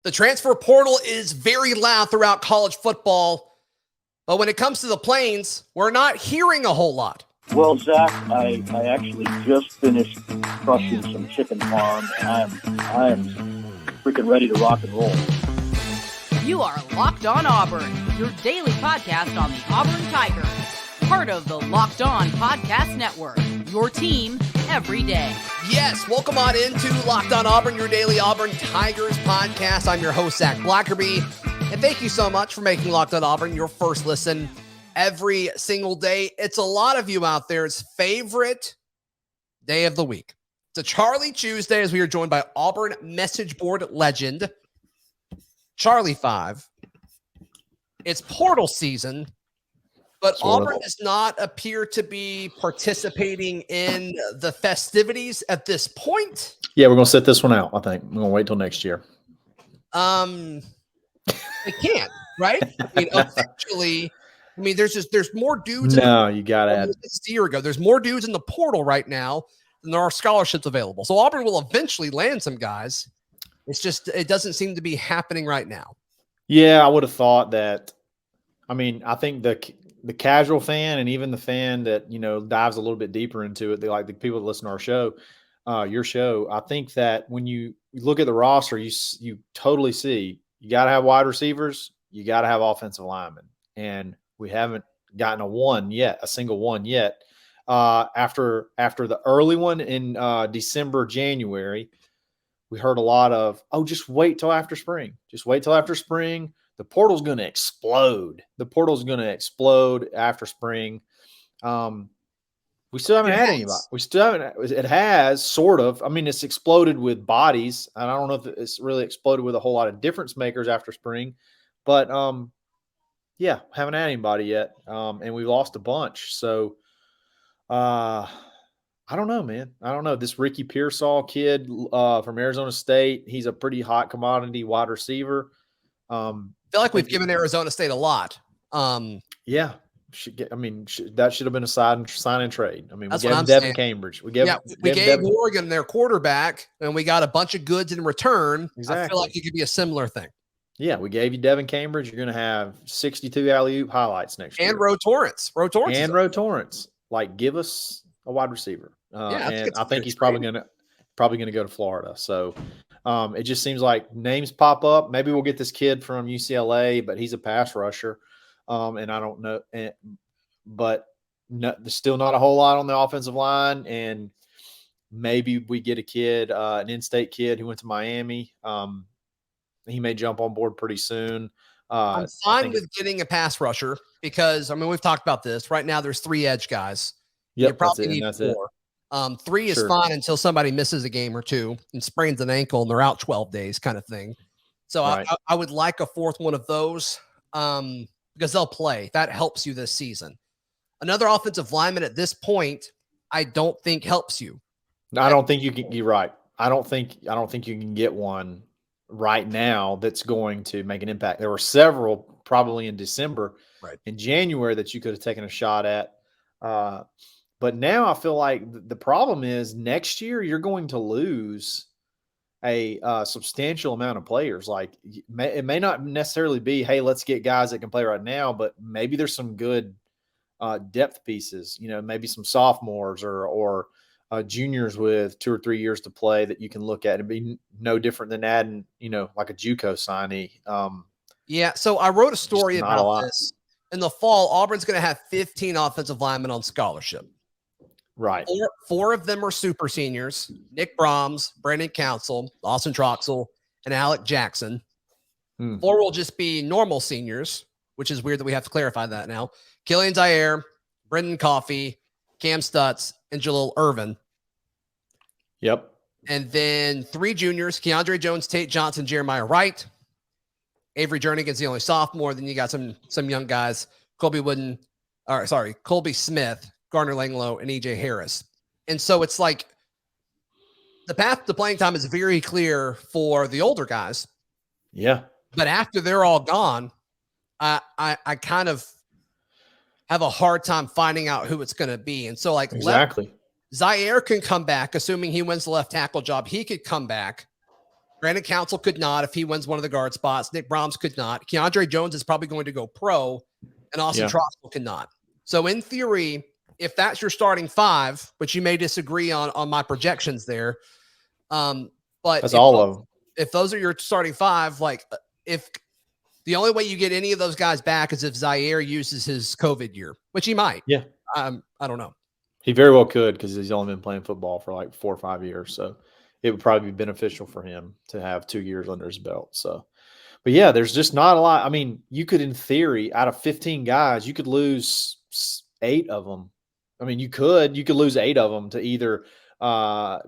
The transfer portal is very loud throughout college football, but when it comes to the Plains, we're not hearing a whole lot. Well, Zach, I actually just finished crushing some chicken farm, and I am freaking ready to rock and roll. You are Locked On Auburn, your daily podcast on the Auburn Tigers, part of the Locked On Podcast Network, your team every day. Yes, welcome on into Locked On Auburn, your daily Auburn Tigers podcast. I'm your host, Zac Blackerby, and thank you so much for making Locked On Auburn your first listen every single day. It's a lot of you out there's favorite day of the week. It's a Charlie Tuesday as we are joined by Auburn message board legend, Charlie 5. It's portal season, but Auburn does not appear to be participating in the festivities at this point. Yeah, we're going to sit this one out, I think. We're going to wait till next year. They can't, right? I mean, eventually, there's more dudes. You got to add. This year ago, there's more dudes in the portal right now than there are scholarships available. So Auburn will eventually land some guys. It's just, it doesn't seem to be happening right now. Yeah, I would have thought that. I mean, I think the casual fan and even the fan that, dives a little bit deeper into it, they like the people that listen to our show, your show. I think that when you look at the roster, you totally see you got to have wide receivers, you got to have offensive linemen, and we haven't gotten a single one yet. After the early one in December, January, we heard a lot of, just wait till after spring. Just wait till after spring. The portal's going to explode. After spring. We still haven't had anybody. We still haven't. It has sort of. I mean, it's exploded with bodies, and I don't know if it's really exploded with a whole lot of difference makers after spring. But haven't had anybody yet, and we lost a bunch. So, I don't know, man. I don't know. This Ricky Pearsall kid from Arizona State, he's a pretty hot commodity wide receiver. I feel like we've given Arizona State a lot. Yeah. That should have been a sign and trade. I mean, we gave Devin saying. Cambridge. We gave Oregon their quarterback, and we got a bunch of goods in return. Exactly. I feel like it could be a similar thing. Yeah, we gave you Devin Cambridge. You're going to have 62 alley-oop highlights next year. And Ro Torrance. Ro Torrance. Like, give us a wide receiver. And I think he's probably going to go to Florida. So it just seems like names pop up. Maybe we'll get this kid from UCLA, but he's a pass rusher. And I don't know, but there's still not a whole lot on the offensive line. And maybe we get a kid, an in-state kid who went to Miami. He may jump on board pretty soon. I'm fine with getting a pass rusher because, we've talked about this. Right now, there's 3 edge guys. Yep, you probably need 4. 3 is fine until somebody misses a game or 2 and sprains an ankle and they're out 12 days kind of thing. So right. I would like a 4th one of those because they'll play. That helps you this season. Another offensive lineman at this point, I don't think helps you. I don't think you can. You're right. I don't think you can get one right now that's going to make an impact. There were several probably in December, right, in January that you could have taken a shot at. But now I feel like the problem is next year you're going to lose a substantial amount of players. Like it may not necessarily be, hey, let's get guys that can play right now, but maybe there's some good depth pieces, maybe some sophomores or juniors with 2 or 3 years to play that you can look at. It'd be no different than adding, like a JUCO signee. Yeah. So I wrote a story about this. In the fall, Auburn's going to have 15 offensive linemen on scholarship. Right. 4 of them are super seniors: Nick Brahms, Brandon Council, Austin Troxell, and Alec Jackson. 4 will just be normal seniors, which is weird that we have to clarify that now. Killian Zaire, Brendan Coffey, Cam Stutz, and Jalil Irvin. Yep. And then 3 juniors: Keandre Jones, Tate Johnson, Jeremiah Wright. Avery Jernigan's the only sophomore. Then you got some young guys: Colby Smith, Garner Langlow, and EJ Harris. And so it's like the path to playing time is very clear for the older guys. Yeah. But after they're all gone, I kind of have a hard time finding out who it's going to be. And so exactly. Zaire can come back, assuming he wins the left tackle job. He could come back. Brandon Council could not if he wins one of the guard spots. Nick Brahms could not. Keandre Jones is probably going to go pro, and Austin Troxell cannot. So in theory, if that's your starting five, which you may disagree on my projections there, but that's all of them. If those are your starting five, like if the only way you get any of those guys back is if Zaire uses his COVID year, which he might. Yeah. I don't know. He very well could, because he's only been playing football for like 4 or 5 years. So it would probably be beneficial for him to have 2 years under his belt. So, but yeah, there's just not a lot. I mean, you could, in theory, out of 15 guys, you could lose 8 of them. I mean, you could lose 8 of them to either, I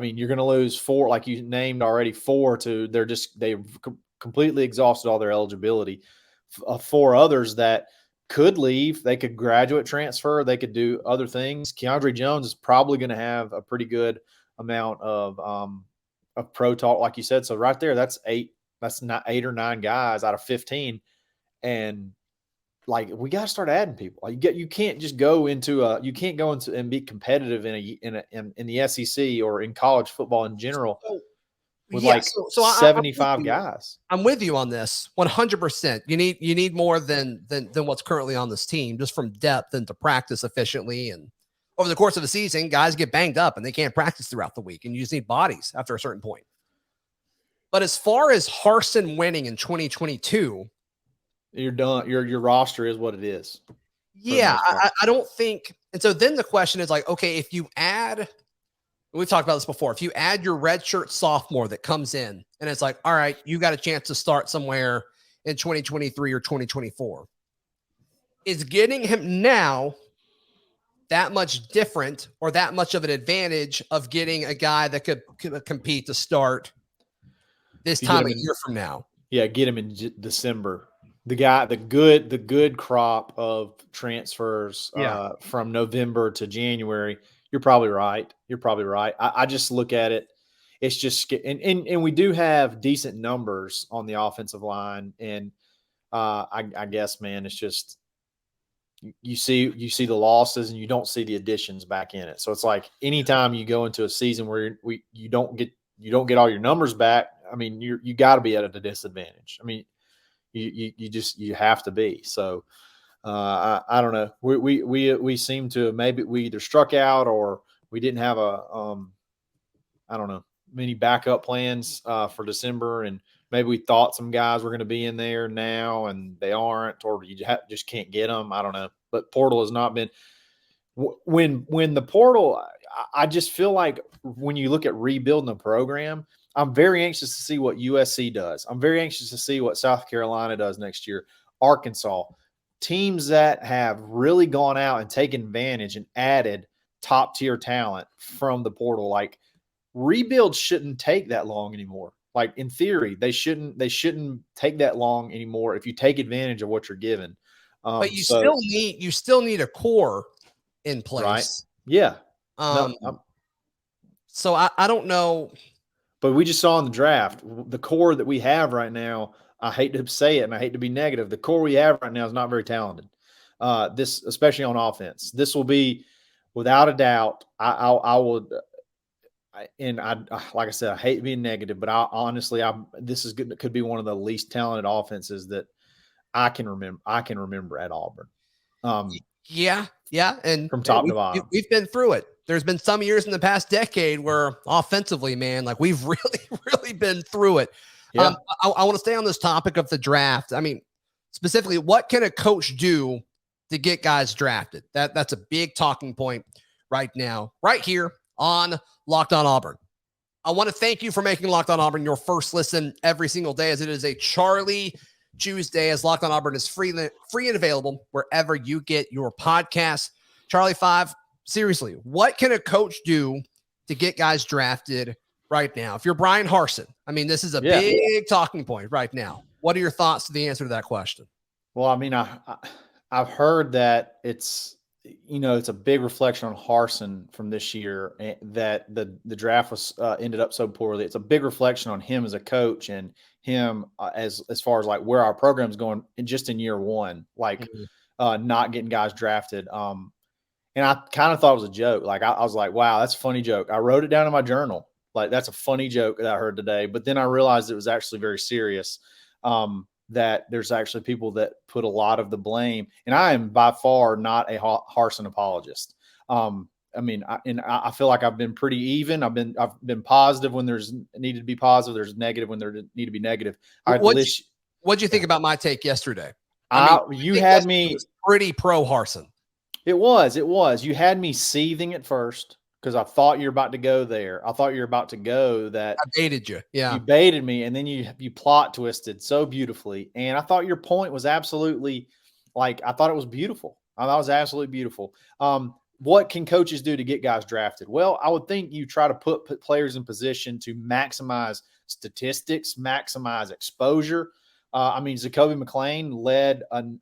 mean, you're going to lose 4, like you named already, 4 to they've completely exhausted all their eligibility. 4 others that could leave. They could graduate transfer. They could do other things. Keandre Jones is probably going to have a pretty good amount of pro talk, like you said. So right there, that's 8. That's not 8 or 9 guys out of 15. And like, we got to start adding people. Like, you can't just go into and be competitive in the SEC or in college football in general with 75 guys. I'm with you on this 100%. You need more than what's currently on this team, just from depth and to practice efficiently. And over the course of the season, guys get banged up and they can't practice throughout the week, and you just need bodies after a certain point. But as far as Harsin winning in 2022, you're done. Your roster is what it is. Yeah, I don't think. And so then the question is like, okay, if you add, we've talked about this before, if you add your redshirt sophomore that comes in and it's like, all right, you got a chance to start somewhere in 2023 or 2024, is getting him now that much different or that much of an advantage of getting a guy that could compete to start this time a year from now? Yeah, get him in December. The good crop of transfers from November to January. You're probably right. I just look at it. It's just, and we do have decent numbers on the offensive line. And I guess, man, it's just, you see the losses and you don't see the additions back in it. So it's like, anytime you go into a season where you don't get all your numbers back, I mean, you got to be at a disadvantage. I mean, you have to be. So I don't know. We seem to, maybe we either struck out or we didn't have I don't know, many backup plans for December, and maybe we thought some guys were going to be in there now and they aren't, or you just can't get them. I don't know. But portal has not been when the portal. I just feel like when you look at rebuilding the program, I'm very anxious to see what USC does. I'm very anxious to see what South Carolina does next year. Arkansas, teams that have really gone out and taken advantage and added top-tier talent from the portal. Like, rebuilds shouldn't take that long anymore. Like, in theory, they shouldn't take that long anymore if you take advantage of what you're given. But you still need a core in place. Right? Yeah. So I don't know. But we just saw in the draft, the core that we have right now, I hate to say it and I hate to be negative, the core we have right now is not very talented. This, especially on offense. This will be, without a doubt, I would, and like I said, I hate being negative, but this is good. Could be one of the least talented offenses that I can remember at Auburn. Yeah. And from top to bottom, we've been through it. There's been some years in the past decade where offensively, man, like we've really been through it. Yeah. I want to stay on this topic of the draft. I mean, specifically, what can a coach do to get guys drafted? That's a big talking point right now, right here on Locked On Auburn. I want to thank you for making Locked On Auburn your first listen every single day, as it is a Charlie Tuesday, as Locked On Auburn is free and available wherever you get your podcasts. Charlie 5, seriously, what can a coach do to get guys drafted right now? If you're Bryan Harsin, I mean, this is a big talking point right now. What are your thoughts to the answer to that question? Well, I mean, I've heard that it's a big reflection on Harsin from this year, that the draft was ended up so poorly. It's a big reflection on him as a coach and him as far as like where our program's going just in year one, like not getting guys drafted. And I kind of thought it was a joke. Like I was like, wow, that's a funny joke. I wrote it down in my journal. Like, that's a funny joke that I heard today. But then I realized it was actually very serious, that there's actually people that put a lot of the blame. And I am by far not a Harsin apologist. I feel like I've been pretty even. I've been positive when there's needed to be positive. There's negative when there need to be negative. What'd you think about my take yesterday? You had me pretty pro Harsin. It was. You had me seething at first because I thought you were about to go there. I thought you were about to go that. I baited you. Yeah. You baited me, and then you plot twisted so beautifully. And I thought your point was absolutely, I thought it was beautiful. I thought it was absolutely beautiful. What can coaches do to get guys drafted? Well, I would think you try to put players in position to maximize statistics, maximize exposure. Zacoby McClain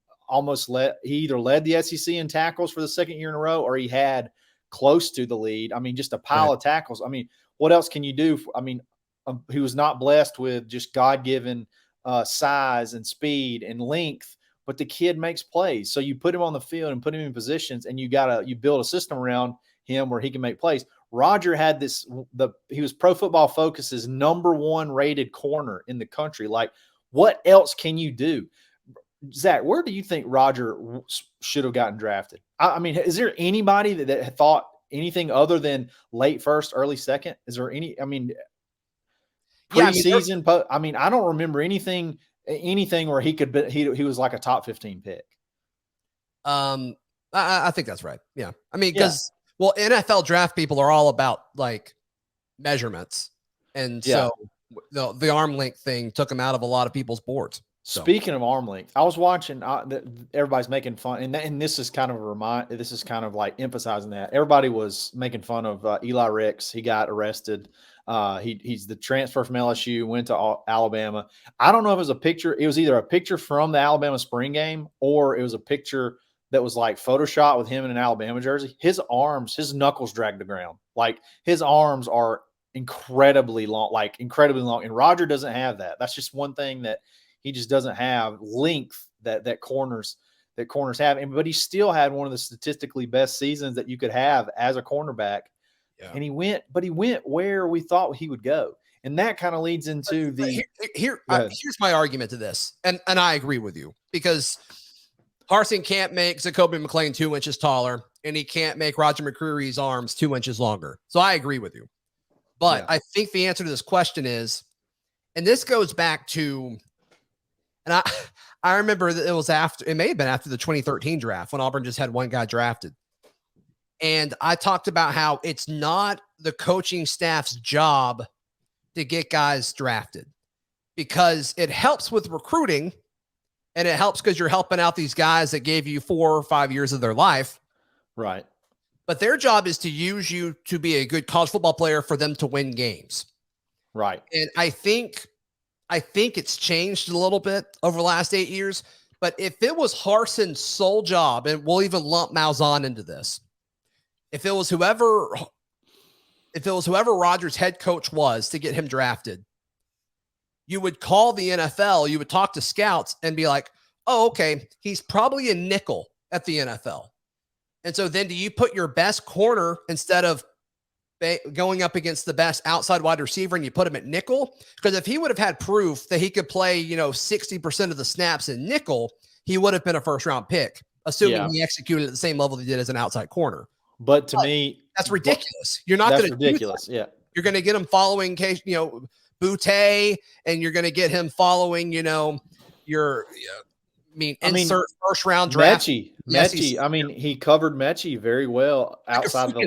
he either led the SEC in tackles for the second year in a row, or he had close to the lead. Just a pile of tackles. What else can you do? He was not blessed with just God-given size and speed and length, but the kid makes plays. So you put him on the field and put him in positions, and you build a system around him where he can make plays. Roger had he was Pro Football Focus's #1 rated corner in the country. What else can you do? Zach, where do you think Roger should have gotten drafted? Is there anybody that thought anything other than late first, early second? Is there any? Preseason. I don't remember anything where he could be. He was like a top 15 pick. I think that's right. Yeah. Because NFL draft people are all about measurements, and so the arm length thing took him out of a lot of people's boards. So. Speaking of arm length, I was watching. Everybody's making fun, and this is kind of This is kind of emphasizing that everybody was making fun of Eli Ricks. He got arrested. He's the transfer from LSU, went to Alabama. I don't know if it was a picture. It was either a picture from the Alabama spring game, or it was a picture that was Photoshop with him in an Alabama jersey. His arms, his knuckles drag the ground. His arms are incredibly long, and Roger doesn't have that. That's just one thing that he just doesn't have, length that corners have. But he still had one of the statistically best seasons that you could have as a cornerback. Yeah. And he went where we thought he would go. And that kind of leads into here's my argument to this. And I agree with you, because Harsin can't make Zacoby McClain 2 inches taller, and he can't make Roger McCreary's arms 2 inches longer. So I agree with you. But I think the answer to this question is, and this goes back to, and I remember that it may have been after the 2013 draft when Auburn just had one guy drafted. And I talked about how it's not the coaching staff's job to get guys drafted, because it helps with recruiting, and it helps because you're helping out these guys that gave you 4 or 5 years of their life. Right. But their job is to use you to be a good college football player for them to win games. Right. And I think it's changed a little bit over the last 8 years. But if it was Harsin's sole job, and we'll even lump Malzahn into this, if it was whoever Roger's head coach was to get him drafted, you would call the NFL, you would talk to scouts and be like, oh, okay, he's probably a nickel at the NFL. And so then do you put your best corner instead of going up against the best outside wide receiver, and you put him at nickel? Because if he would have had proof that he could play, 60% of the snaps in nickel, he would have been a first round pick, assuming he executed at the same level he did as an outside corner. But to me, that's ridiculous. You're not going to ridiculous. Yeah. You're going to get him following Boutte, and you're going to get him following, insert first round draft. Mechie. He covered Mechie very well outside of the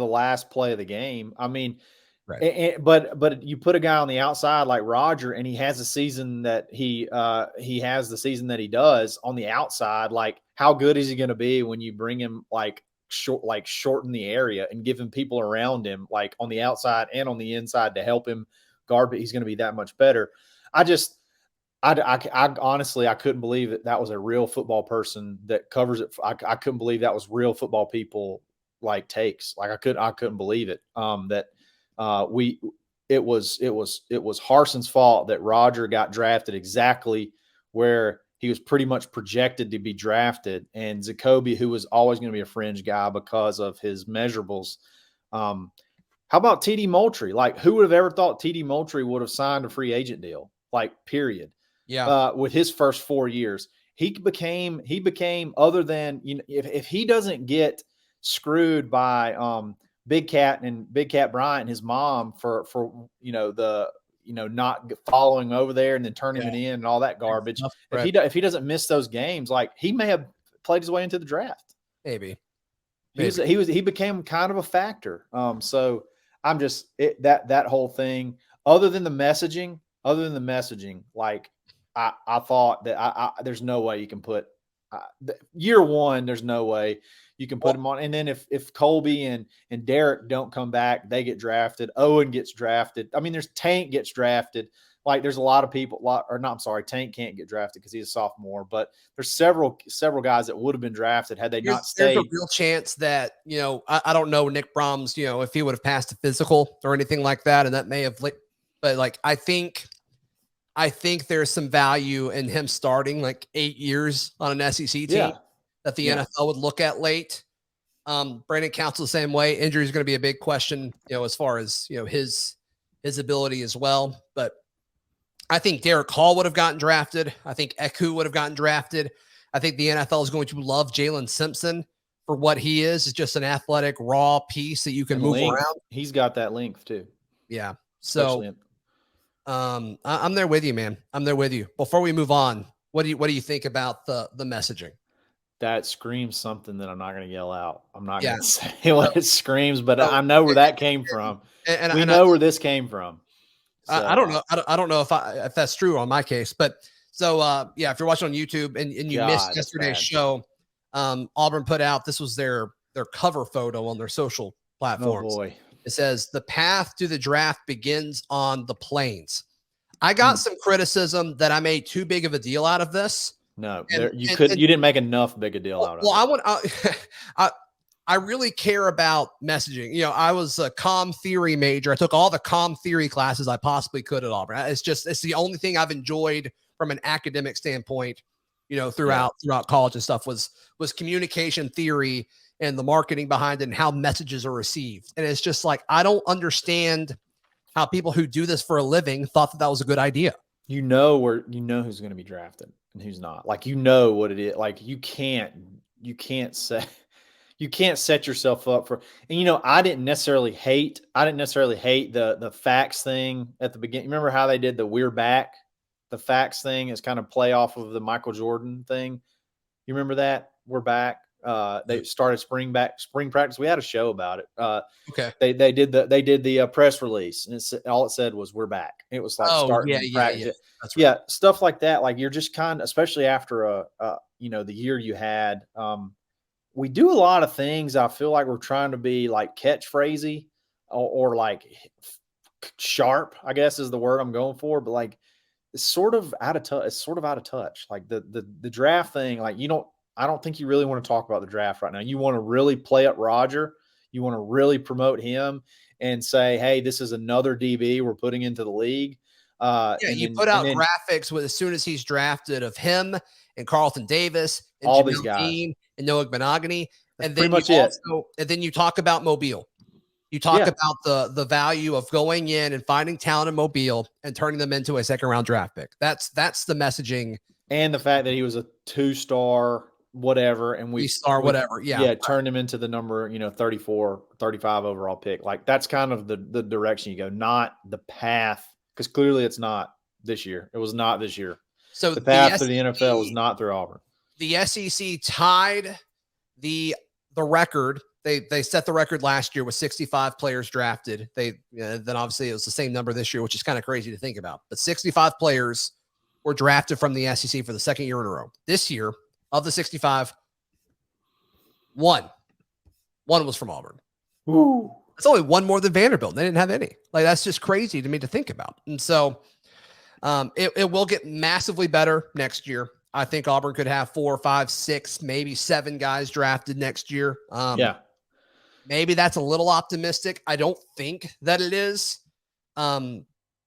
last play of the game. Right. But you put a guy on the outside like Roger, and he has a season that he has the season that he does on the outside. How good is he going to be when you bring him shorten the area and give him people around him on the outside and on the inside to help him guard? But he's going to be that much better. I honestly, I couldn't believe that was a real football person that covers it. I couldn't believe that was real football people takes. I couldn't believe it. It was Harsin's fault that Roger got drafted exactly where he was pretty much projected to be drafted. And Zacoby, who was always going to be a fringe guy because of his measurables, How about TD Moultrie? Like, who would have ever thought TD Moultrie would have signed a free agent deal? Like, period. Yeah. With his first 4 years, he became other than, if he doesn't get screwed by Big Cat Bryant, his mom for not following over there and then turning it in and all that garbage. Right. If he doesn't miss those games, like, he may have played his way into the draft. Maybe. He became kind of a factor. So I'm just that whole thing. Other than the messaging, like, I thought that there's no way you can put year one. There's no way you can put him on. And then if Colby and Derek don't come back, they get drafted. Owen gets drafted. I mean, there's Tank gets drafted. Like, there's a lot of people. Tank can't get drafted because he's a sophomore. But there's several guys that would have been drafted had they not stayed. There's a real chance that, I don't know Nick Brahms, if he would have passed a physical or anything like that, and that may have. But like, I think there's some value in him starting like 8 years on an SEC team that the NFL would look at late. Brandon Council the same way. Injury is going to be a big question, as far as his ability as well. But I think Derek Hall would have gotten drafted. I think Eku would have gotten drafted. I think the NFL is going to love Jalen Simpson for what he is. It's just an athletic, raw piece that you can move around. He's got that length too. Yeah. So I'm there with you, man. I'm there with you. Before we move on, what do you think about the messaging? That screams something that I'm not going to yell out. I'm not going to say what it screams, but I know where that came from. And we know where this came from. So, I don't know. I don't know if that's true on my case, but so if you're watching on YouTube and you missed yesterday's show, Auburn put out, this was their cover photo on their social platforms. Oh boy. It says the path to the draft begins on the plains. I got some criticism that I made too big of a deal out of this. No, you didn't make enough big a deal out of it. Well, I really care about messaging. I was a comm theory major. I took all the comm theory classes I possibly could at Auburn. It's the only thing I've enjoyed from an academic standpoint, throughout college and stuff was communication theory and the marketing behind it and how messages are received. And it's just like, I don't understand how people who do this for a living thought that was a good idea. Who's going to be drafted and who's not. Like, what it is. Like, you can't set yourself up for, and I didn't necessarily hate the facts thing at the beginning. Remember how they did the "we're back"? The facts thing is kind of play off of the Michael Jordan thing. You remember that? We're back. They started spring practice. We had a show about it. Okay. They did the press release, and all it said was "we're back." It was like starting practice. Yeah. That's right. Yeah, stuff like that. Like, you're just kind of, especially after the year you had. We do a lot of things. I feel like we're trying to be like catchphrasy or like sharp, I guess is the word I'm going for. But like, it's sort of out of touch. Like the draft thing, like, I don't think you really want to talk about the draft right now. You want to really play up Roger. You want to really promote him and say, hey, this is another DB we're putting into the league. You put out graphics as soon as he's drafted of him and Carlton Davis and all these guys. Dean and Noah Benogany. And then and then you talk about Mobile. You talk about the value of going in and finding talent in Mobile and turning them into a second round draft pick. That's the messaging. And the fact that he was a 2-star whatever, and turned him into the number 34, 35 overall pick. Like, that's kind of the direction you go, not the path, because clearly it's not this year. It was not this year. So the path to the NFL was not through Auburn. The SEC tied the record. They set the record last year with 65 players drafted. Then obviously it was the same number this year, which is kind of crazy to think about. But 65 players were drafted from the SEC for the second year in a row. This year, of the 65, one was from Auburn. Ooh. That's only one more than Vanderbilt. They didn't have any. Like, that's just crazy to me to think about. And so it will get massively better next year. I think Auburn could have 4, 5, 6, maybe 7 guys drafted next year. Maybe that's a little optimistic. I don't think that it is. But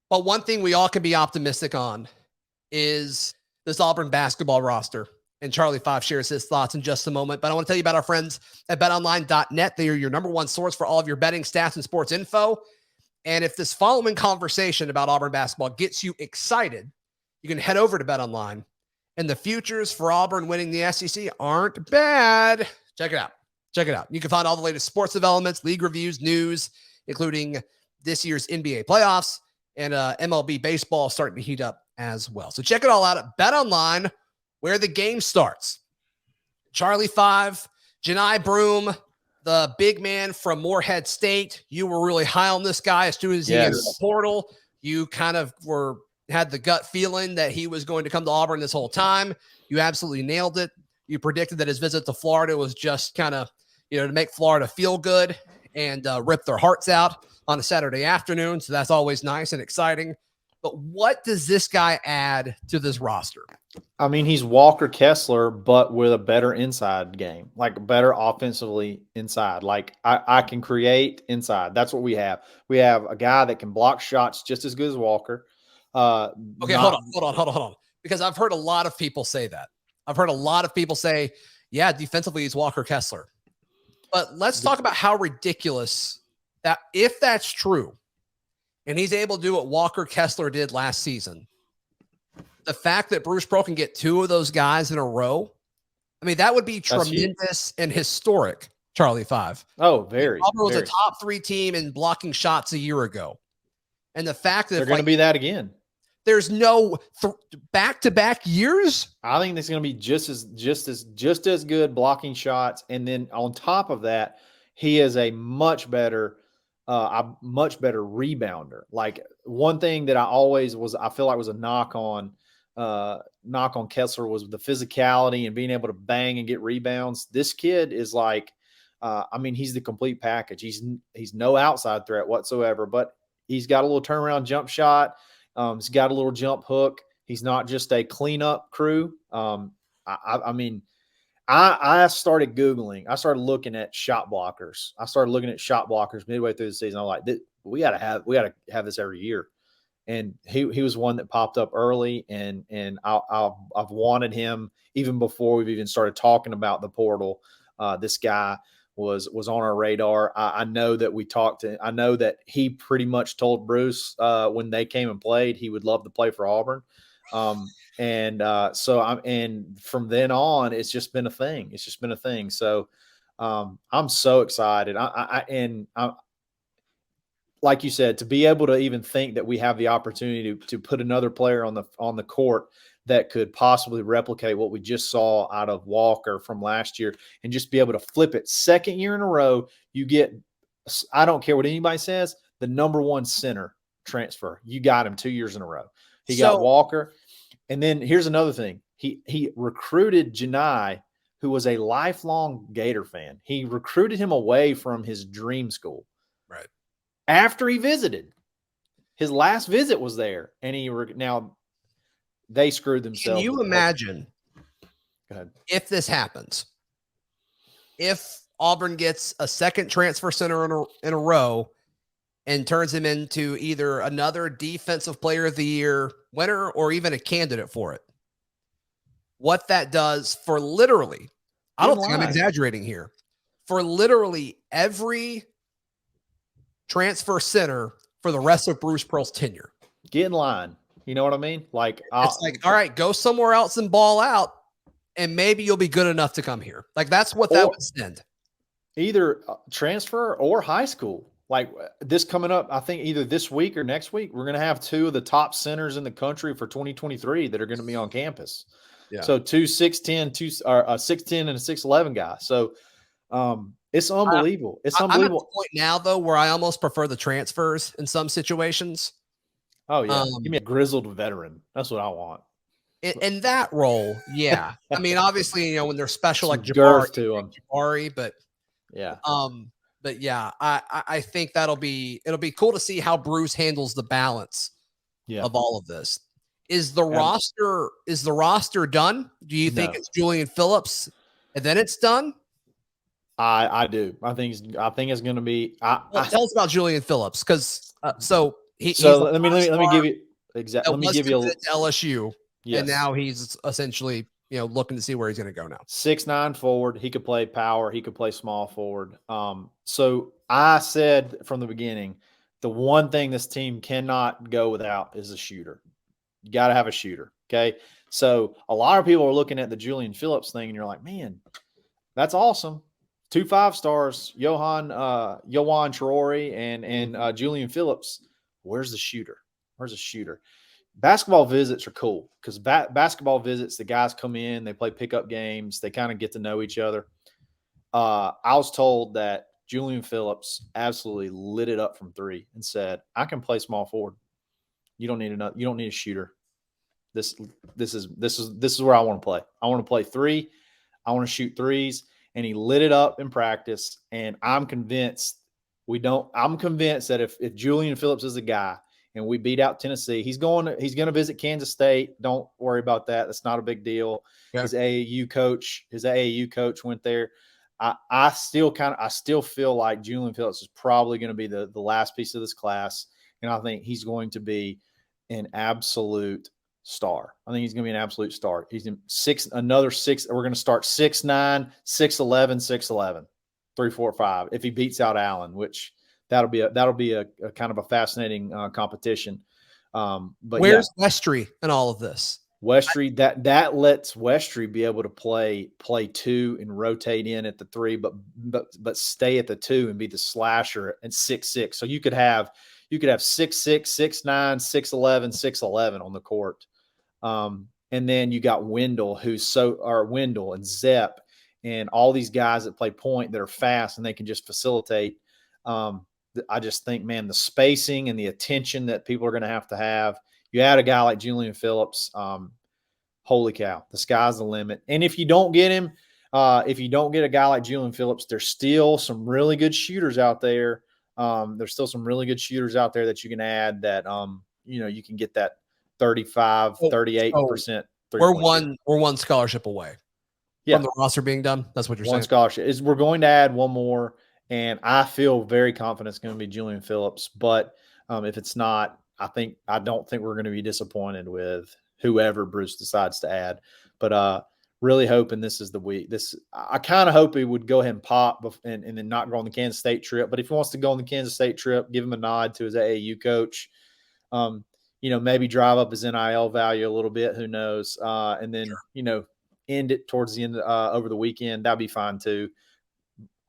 one thing we all can be optimistic on is this Auburn basketball roster and Charlie 5 shares his thoughts in just a moment. But I want to tell you about our friends at betonline.net. They are your number one source for all of your betting stats and sports info. And if this following conversation about Auburn basketball gets you excited, you can head over to BetOnline. And the futures for Auburn winning the SEC aren't bad. Check it out. Check it out. You can find all the latest sports developments, league reviews, news, including this year's NBA playoffs and MLB baseball starting to heat up as well. So check it all out at BetOnline, where the game starts. Charlie 5, Janai Broome, the big man from Morehead State. You were really high on this guy as soon as he entered the portal. You kind of had the gut feeling that he was going to come to Auburn this whole time. You absolutely nailed it. You predicted that his visit to Florida was just kind of, to make Florida feel good and rip their hearts out on a Saturday afternoon. So that's always nice and exciting. But what does this guy add to this roster? I mean, he's Walker Kessler, but with a better inside game, like better offensively inside. Like I can create inside. That's what we have. We have a guy that can block shots just as good as Walker. Okay, hold on. Because I've heard a lot of people say that. I've heard a lot of people say, yeah, defensively he's Walker Kessler. But let's talk about how ridiculous that, if that's true, and he's able to do what Walker Kessler did last season, the fact that Bruce Pearl can get two of those guys in a row, I mean, that would be tremendous and historic, Charlie 5. Oh, very. Auburn was a top 3 team in blocking shots a year ago. And the fact that they're going to be that again. There's no back-to-back years. I think it's going to be just as good blocking shots, and then on top of that, he is a much better rebounder. Like one thing that I feel like was a knock on Kessler was the physicality and being able to bang and get rebounds. This kid is like, he's the complete package. He's no outside threat whatsoever, but he's got a little turnaround jump shot. He's got a little jump hook. He's not just a cleanup crew. I started Googling. I started looking at shot blockers. Midway through the season. I'm like, we got to have this every year. And he was one that popped up early, and I've wanted him even before we've even started talking about the portal. This guy was on our radar. I know that he pretty much told Bruce when they came and played, he would love to play for Auburn. And from then on, it's just been a thing. So I'm so excited. I'm like you said, to be able to even think that we have the opportunity to put another player on the court that could possibly replicate what we just saw out of Walker from last year and just be able to flip it. Second year in a row, you get, I don't care what anybody says, the number one center transfer. You got him 2 years in a row. He got Walker. And then here's another thing. He recruited Janai, who was a lifelong Gator fan. He recruited him away from his dream school. Right. After he visited. His last visit was there. And now they screwed themselves. Can you imagine if this happens? If Auburn gets a second transfer center in a row and turns him into either another defensive player of the year winner or even a candidate for it, what that does for literally, I don't think I'm exaggerating here, for literally every transfer center for the rest of Bruce Pearl's tenure. Get in line. You know what I mean? Like, it's like, all right, go somewhere else and ball out, and maybe you'll be good enough to come here. Like, that's what that would send. Either transfer or high school. Like this coming up, I think either this week or next week, we're going to have two of the top centers in the country for 2023 that are going to be on campus. Yeah. So 2 6'10", a 6'10", and a 6'11" guy. So it's unbelievable. I'm at the point now, though, where I almost prefer the transfers in some situations. Oh, yeah. Give me a grizzled veteran. That's what I want. In that role, yeah. I mean, obviously, when they're special like Jabari, but yeah. But yeah, I think it'll be cool to see how Bruce handles the balance of all of this. Is the roster done? Do you think it's Julian Phillips and then it's done? I do. I think it's going to be. Tell us about Julian Phillips, because let me give you exactly. Let me give you LSU, and now he's essentially looking to see where he's going to go now. 6'9" forward. He could play power. He could play small forward. So I said from the beginning, the one thing this team cannot go without is a shooter. You got to have a shooter. Okay. So a lot of people are looking at the Julian Phillips thing and you're like, man, that's awesome. 2 5-stars, Yohan Traore and Julian Phillips. Where's the shooter? Basketball visits are cool because basketball visits, the guys come in, they play pickup games, they kind of get to know each other. I was told that Julian Phillips absolutely lit it up from 3 and said, "I can play small forward. You don't need a shooter. This is where I want to play. I want to play 3. I want to shoot 3s." And he lit it up in practice. And I'm convinced that if Julian Phillips is the guy and we beat out Tennessee, he's going to visit Kansas State. Don't worry about that. That's not a big deal. Yeah. His AAU coach went there. I still feel like Julian Phillips is probably going to be the last piece of this class. And I think he's going to be an absolute star. I think he's going to be an absolute star. He's in another 6. We're going to start 6'9", 6'11", 6'11", 3, 4, 5. If he beats out Allen, which that'll be a kind of a fascinating competition. But where's Westry in all of this? Westry, that lets Westry be able to play 2 and rotate in at the 3, but stay at the 2 and be the slasher and 6'6". So you could have 6'6", 6'9", 6'11", 6'11 on the court. And then you got Wendell and Zepp and all these guys that play point that are fast and they can just facilitate. I just think, man, the spacing and the attention that people are going to have. You add a guy like Julian Phillips, holy cow, the sky's the limit. And if you don't get him, if you don't get a guy like Julian Phillips, there's still some really good shooters out there. There's still some really good shooters out there that you can add that, you can get that 35, 38%. We're one scholarship away from the roster being done. That's what you're saying. One scholarship we're going to add one more, and I feel very confident it's going to be Julian Phillips. But if it's not, I don't think we're going to be disappointed with whoever Bruce decides to add. But really hoping this is the week. I kind of hope he would go ahead and pop and then not go on the Kansas State trip. But if he wants to go on the Kansas State trip, give him a nod to his AAU coach. Maybe drive up his NIL value a little bit. Who knows? And then, end it towards the end over the weekend. That'd be fine too.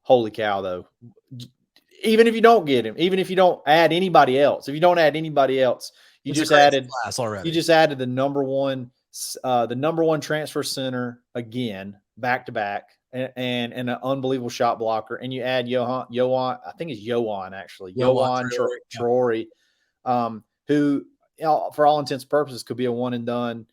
Holy cow, though. Even if you don't get him, even if you don't add anybody else, you just added the number one transfer center again, back to back, and an unbelievable shot blocker. And you add Yohan, I think it's Yohan actually, Yohan Traore, who, for all intents and purposes, could be a one and done.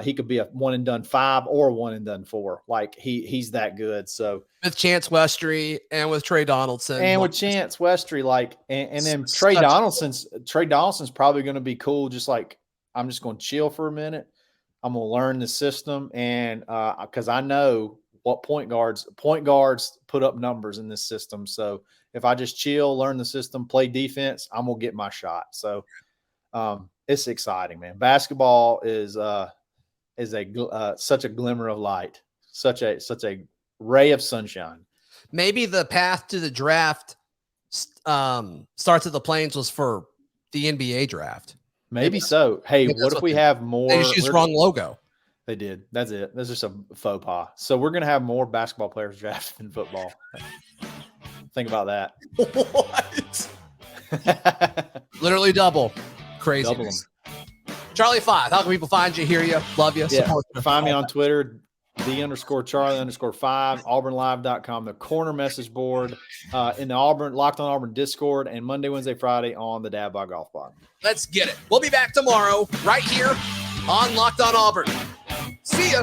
He could be a one and done 5 or a one and done 4. Like he's that good. So with Chance Westry and with Trey Donaldson and with Chance Westry, and then Trey Donaldson's probably going to be cool. Just like, I'm just going to chill for a minute. I'm going to learn the system. And cause I know what point guards put up numbers in this system. So if I just chill, learn the system, play defense, I'm going to get my shot. So it's exciting, man. Basketball is such a glimmer of light, such a ray of sunshine. Maybe the path to the draft starts at the Plains was for the NBA draft. Maybe so. Hey, what if we have more? They just used the wrong logo. They did. That's it. That's just a faux pas. So we're gonna have more basketball players drafted than football. Think about that. What? Literally double. Crazy. Double them. Charlie 5, how can people find you, hear you, love you, support you? Find me on Twitter, _Charlie_5, auburnlive.com, the corner message board, in the Locked On Auburn Discord, and Monday, Wednesday, Friday on the Dad Bod Golf Blog. Let's get it. We'll be back tomorrow right here on Locked On Auburn. See ya.